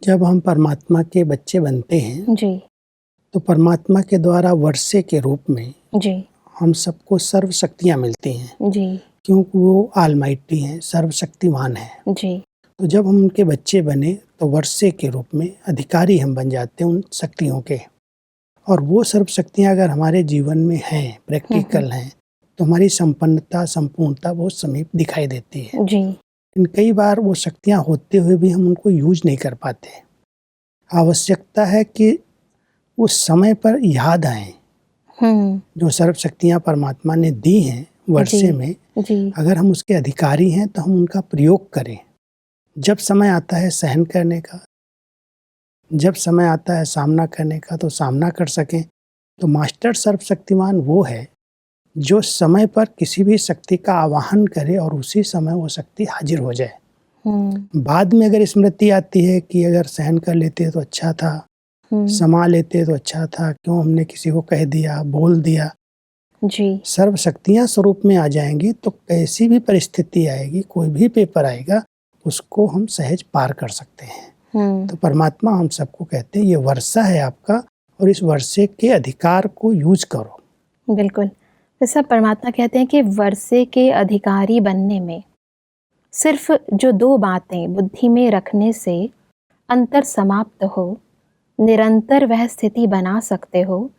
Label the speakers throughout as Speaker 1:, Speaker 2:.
Speaker 1: जब हम परमात्मा के बच्चे बनते हैं
Speaker 2: जी,
Speaker 1: तो परमात्मा के द्वारा वर्षे के रूप में
Speaker 2: जी,
Speaker 1: हम सबको सर्व शक्तियाँ मिलती हैं,
Speaker 2: जी,
Speaker 1: क्योंकि वो ऑलमाइटी हैं, सर्वशक्तिमान हैं।
Speaker 2: जी,
Speaker 1: तो जब हम उनके बच्चे बने तो वर्षे के रूप में अधिकारी हम बन जाते हैं उन शक्तियों के। और वो सर्व शक्तियाँ अगर हमारे जीवन में हैं, प्रैक्टिकल हैं, तो हमारी संपन्नता, संपूर्णता बहुत समीप दिखाई देती है।
Speaker 2: जी,
Speaker 1: लेकिन कई बार वो शक्तियाँ होते हुए भी हम उनको यूज नहीं कर पाते। आवश्यकता है कि उस समय पर याद आएँ, जो सर्व शक्तियाँ परमात्मा ने दी हैं वर्षे में,
Speaker 2: जी,
Speaker 1: अगर हम उसके अधिकारी हैं तो हम उनका प्रयोग करें। जब समय आता है सहन करने का, जब समय आता है सामना करने का तो सामना कर सकें। तो मास्टर सर्वशक्तिमान वो है जो समय पर किसी भी शक्ति का आवाहन करे और उसी समय वो शक्ति हाजिर हो जाए। बाद में अगर स्मृति आती है कि अगर सहन कर लेते तो अच्छा था, समा लेते तो अच्छा था, क्यों हमने किसी को कह दिया, बोल दिया।
Speaker 2: जी,
Speaker 1: सर्व शक्तियाँ स्वरूप में आ जाएंगी तो कैसी भी परिस्थिति आएगी, कोई भी पेपर आएगा, उसको हम सहज पार कर सकते हैं। तो परमात्मा हम सबको कहते हैं ये वर्षा है आपका और इस वर्षे के अधिकार को यूज करो।
Speaker 2: बिल्कुल। जैसा परमात्मा कहते हैं कि वर्षे के अधिकारी बनने में सिर्फ जो 2 बातें बुद्धि में रखने से अंतर समाप्त हो, निरंतर वह स्थिति बना सकते हो,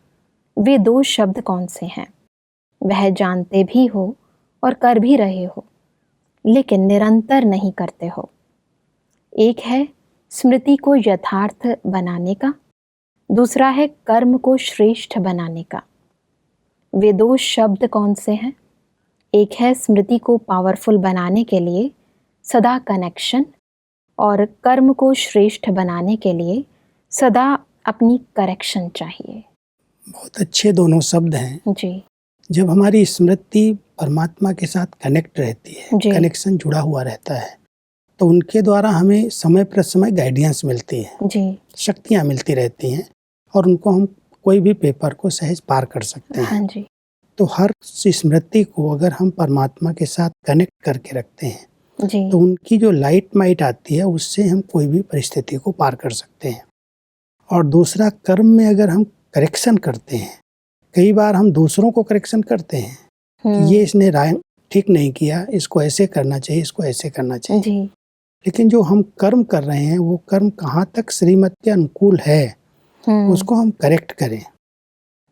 Speaker 2: वे 2 शब्द कौन से हैं? वह जानते भी हो और कर भी रहे हो, लेकिन निरंतर नहीं करते हो। एक है स्मृति को यथार्थ बनाने का, दूसरा है कर्म को श्रेष्ठ बनाने का। वे 2 शब्द कौन से हैं? एक है स्मृति को पावरफुल बनाने के लिए सदा कनेक्शन, और कर्म को श्रेष्ठ बनाने के लिए सदा अपनी करेक्शन चाहिए।
Speaker 1: बहुत अच्छे दोनों शब्द हैं।
Speaker 2: जी,
Speaker 1: जब हमारी स्मृति परमात्मा के साथ कनेक्ट रहती है,
Speaker 2: जी,
Speaker 1: कनेक्शन जुड़ा हुआ रहता है, तो उनके द्वारा हमें समय पर समय गाइडेंस मिलती है,
Speaker 2: जी,
Speaker 1: शक्तियाँ मिलती रहती हैं और उनको हम कोई भी पेपर को सहज पार कर सकते हैं।
Speaker 2: हाँ जी,
Speaker 1: तो हर स्मृति को अगर हम परमात्मा के साथ कनेक्ट करके रखते हैं
Speaker 2: जी,
Speaker 1: तो उनकी जो लाइट माइट आती है उससे हम कोई भी परिस्थिति को पार कर सकते हैं। और दूसरा, कर्म में अगर हम करेक्शन करते हैं, कई बार हम दूसरों को करेक्शन करते हैं कि ये इसने राय ठीक नहीं किया, इसको ऐसे करना चाहिए, इसको ऐसे करना चाहिए।
Speaker 2: जी,
Speaker 1: लेकिन जो हम कर्म कर रहे हैं वो कर्म कहाँ तक श्रीमत के अनुकूल है उसको हम करेक्ट करें।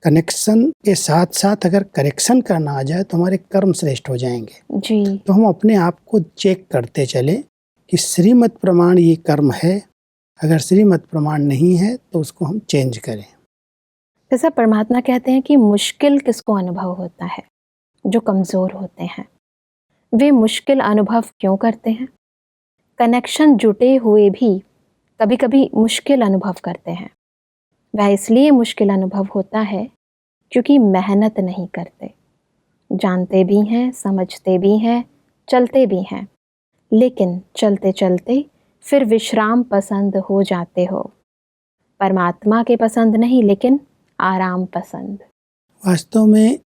Speaker 1: कनेक्शन के साथ साथ अगर करेक्शन करना आ जाए तो हमारे कर्म श्रेष्ठ हो जाएंगे।
Speaker 2: जी।
Speaker 1: तो हम अपने आप को चेक करते चले कि श्रीमत प्रमाण ये कर्म है, अगर श्रीमत प्रमाण नहीं है तो उसको हम चेंज करें।
Speaker 2: जैसा परमात्मा कहते हैं कि मुश्किल किसको अनुभव होता है? जो कमज़ोर होते हैं। वे मुश्किल अनुभव क्यों करते हैं? कनेक्शन जुटे हुए भी कभी-कभी मुश्किल अनुभव करते हैं। वह इसलिए मुश्किल अनुभव होता है क्योंकि मेहनत नहीं करते। जानते भी हैं, समझते भी हैं, चलते भी हैं, लेकिन चलते-चलते फिर विश्राम पसंद हो जाते हो। परमात्मा के पसंद नहीं, लेकिन आराम पसंद।
Speaker 1: वास्तव में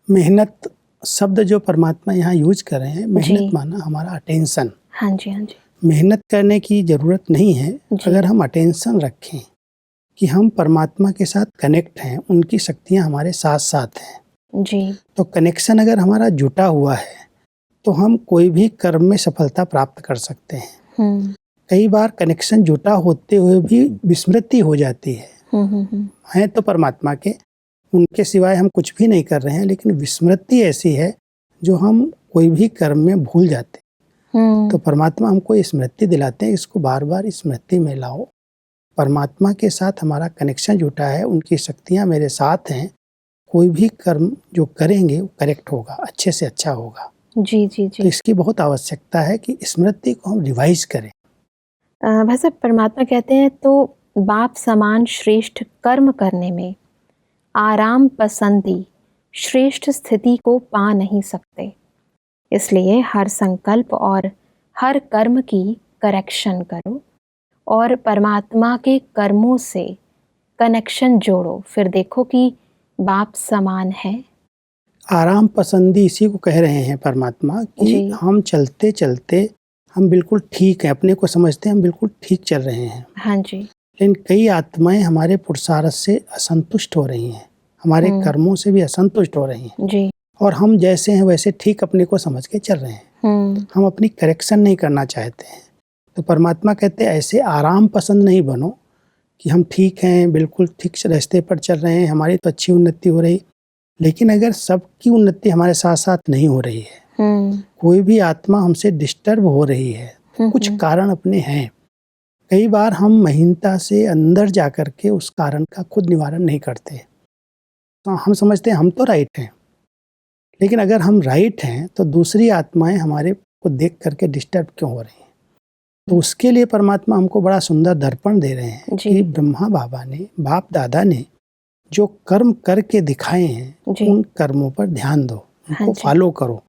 Speaker 1: मेहनत शब्द जो परमात्मा यहाँ यूज कर रहे हैं, मेहनत माना हमारा अटेंशन।
Speaker 2: हाँ जी, हाँ जी।
Speaker 1: मेहनत करने की ज़रूरत नहीं है अगर हम अटेंशन रखें कि हम परमात्मा के साथ कनेक्ट हैं, उनकी शक्तियाँ हमारे साथ साथ हैं।
Speaker 2: जी,
Speaker 1: तो कनेक्शन अगर हमारा जुटा हुआ है तो हम कोई भी कर्म में सफलता प्राप्त कर सकते हैं। कई बार कनेक्शन जुटा होते हुए भी विस्मृति हो जाती है। हैं तो परमात्मा के, उनके सिवाय हम कुछ भी नहीं कर रहे हैं, लेकिन विस्मृति ऐसी है जो हम कोई भी कर्म में भूल जाते हैं। तो परमात्मा हमको स्मृति दिलाते हैं, इसको बार बार स्मृति में लाओ। परमात्मा के साथ हमारा कनेक्शन जुटा है, उनकी शक्तियाँ मेरे साथ हैं, कोई भी कर्म जो करेंगे वो करेक्ट होगा, अच्छे से अच्छा होगा।
Speaker 2: जी, जी,
Speaker 1: तो
Speaker 2: जी।
Speaker 1: इसकी बहुत आवश्यकता है कि स्मृति को हम रिवाइज करें।
Speaker 2: भाई साहब, परमात्मा कहते हैं तो बाप समान श्रेष्ठ कर्म करने में आराम पसंदी श्रेष्ठ स्थिति को पा नहीं सकते। इसलिए हर संकल्प और हर कर्म की करेक्शन करो और परमात्मा के कर्मों से कनेक्शन जोड़ो, फिर देखो कि बाप समान है।
Speaker 1: आराम पसंदी इसी को कह रहे हैं परमात्मा कि
Speaker 2: जी,
Speaker 1: हम चलते चलते हम बिल्कुल ठीक हैं, अपने को समझते हैं हम बिल्कुल ठीक चल रहे हैं।
Speaker 2: हाँ जी।
Speaker 1: लेकिन कई आत्माएं हमारे पुरुषार्थ से असंतुष्ट हो रही हैं, हमारे कर्मों से भी असंतुष्ट हो रही हैं
Speaker 2: जी।
Speaker 1: और हम जैसे हैं वैसे ठीक अपने को समझ के चल रहे हैं। हम अपनी करेक्शन नहीं करना चाहते हैं। तो परमात्मा कहते हैं ऐसे आराम पसंद नहीं बनो कि हम ठीक हैं, बिल्कुल ठीक रास्ते पर चल रहे हैं, हमारी तो अच्छी उन्नति हो रही। लेकिन अगर सबकी उन्नति हमारे साथ साथ नहीं हो रही है, कोई भी आत्मा हमसे डिस्टर्ब हो रही है, कुछ कारण अपने हैं। कई बार हम महीनता से अंदर जा कर के उस कारण का खुद निवारण नहीं करते। तो हम समझते हैं हम तो राइट हैं, लेकिन अगर हम राइट हैं तो दूसरी आत्माएं हमारे को देख करके डिस्टर्ब क्यों हो रही हैं? तो उसके लिए परमात्मा हमको बड़ा सुंदर दर्पण दे रहे हैं कि ब्रह्मा बाबा ने, बाप दादा ने जो कर्म करके दिखाए हैं उन कर्मों पर ध्यान दो, उनको फॉलो करो।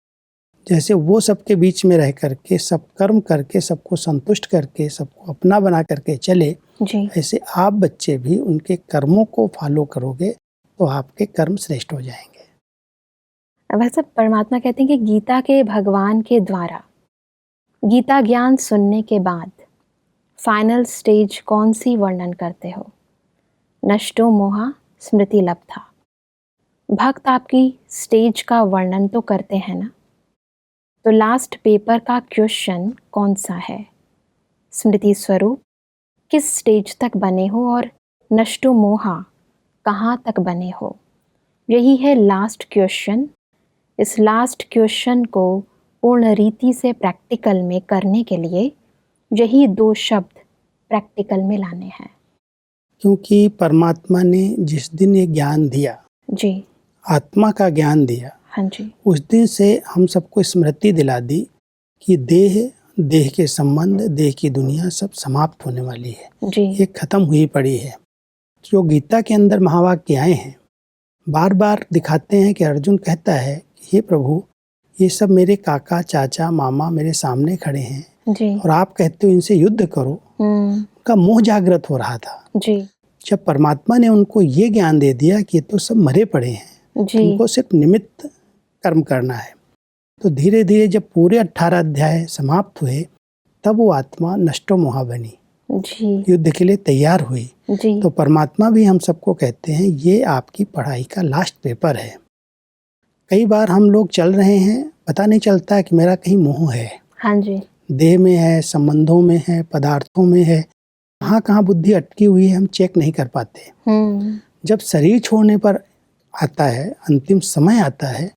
Speaker 1: जैसे वो सबके बीच में रह करके सब कर्म करके सबको संतुष्ट करके सबको अपना बना करके चले, ऐसे आप बच्चे भी उनके कर्मों को फॉलो करोगे तो आपके कर्म श्रेष्ठ हो जाएंगे।
Speaker 2: वैसे परमात्मा कहते हैं कि गीता के भगवान के द्वारा गीता ज्ञान सुनने के बाद फाइनल स्टेज कौन सी वर्णन करते हो? नष्टो मोहा स्मृति लब्धा। भक्त आपकी स्टेज का वर्णन तो करते हैं ना, तो लास्ट पेपर का क्वेश्चन कौन सा है? स्मृति स्वरूप किस स्टेज तक बने हो और नष्टो मोहा कहाँ तक बने हो? यही है लास्ट क्वेश्चन। इस लास्ट क्वेश्चन को पूर्ण रीति से प्रैक्टिकल में करने के लिए यही 2 शब्द प्रैक्टिकल में लाने हैं।
Speaker 1: क्योंकि परमात्मा ने जिस दिन ये ज्ञान दिया,
Speaker 2: जी,
Speaker 1: आत्मा का ज्ञान दिया,
Speaker 2: हाँ जी,
Speaker 1: उस दिन से हम सबको स्मृति दिला दी कि देह के संबंध, देह की दुनिया सब समाप्त होने वाली है जी। ये खत्म हुई पड़ी है। जो गीता के अंदर महावाक्य आए हैं बार बार दिखाते हैं कि अर्जुन कहता है हे प्रभु, ये सब मेरे काका चाचा मामा मेरे सामने खड़े हैं जी। और आप कहते हो इनसे युद्ध करो। उनका मोह जागृत हो रहा था जी। जब परमात्मा ने उनको ये ज्ञान दे दिया कि ये तो सब मरे पड़े हैं जी। उनको सिर्फ निमित्त कर्म करना है, तो धीरे धीरे जब पूरे 18 अध्याय समाप्त हुए तब वो आत्मा नष्टो मोहा बनी जी। युद्ध के लिए तैयार हुई जी। तो परमात्मा भी हम सबको कहते हैं ये आपकी पढ़ाई का लास्ट पेपर है। कई बार हम लोग चल रहे हैं, पता नहीं चलता कि मेरा कहीं मोह है, हाँ जी। देह में है, संबंधों में है, पदार्थों में है, कहाँ कहाँ बुद्धि अटकी हुई है हम चेक नहीं कर पाते। जब शरीर छोड़ने पर आता है, अंतिम समय आता है,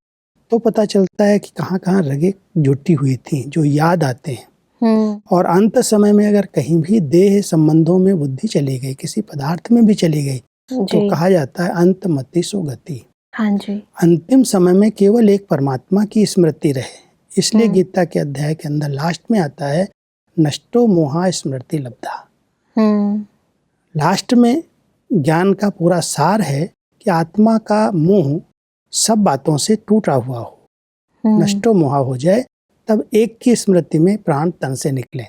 Speaker 1: तो पता चलता है कि कहाँ कहाँ रगे जुटी हुई थी जो याद आते हैं। और अंत समय में अगर कहीं भी देह संबंधों में बुद्धि चली गई, किसी पदार्थ में भी चली गई, तो कहा जाता है अंत मति सो गति। हाँ जी। अंतिम समय में केवल एक परमात्मा की स्मृति रहे, इसलिए गीता के अध्याय के अंदर लास्ट में आता है नष्टो मोहा स्मृति लब्धा। लास्ट में ज्ञान का पूरा सार है कि आत्मा का मोह सब बातों से टूटा हुआ हो, नष्टो मोहा हो जाए, तब एक की स्मृति में प्राण तन से निकले।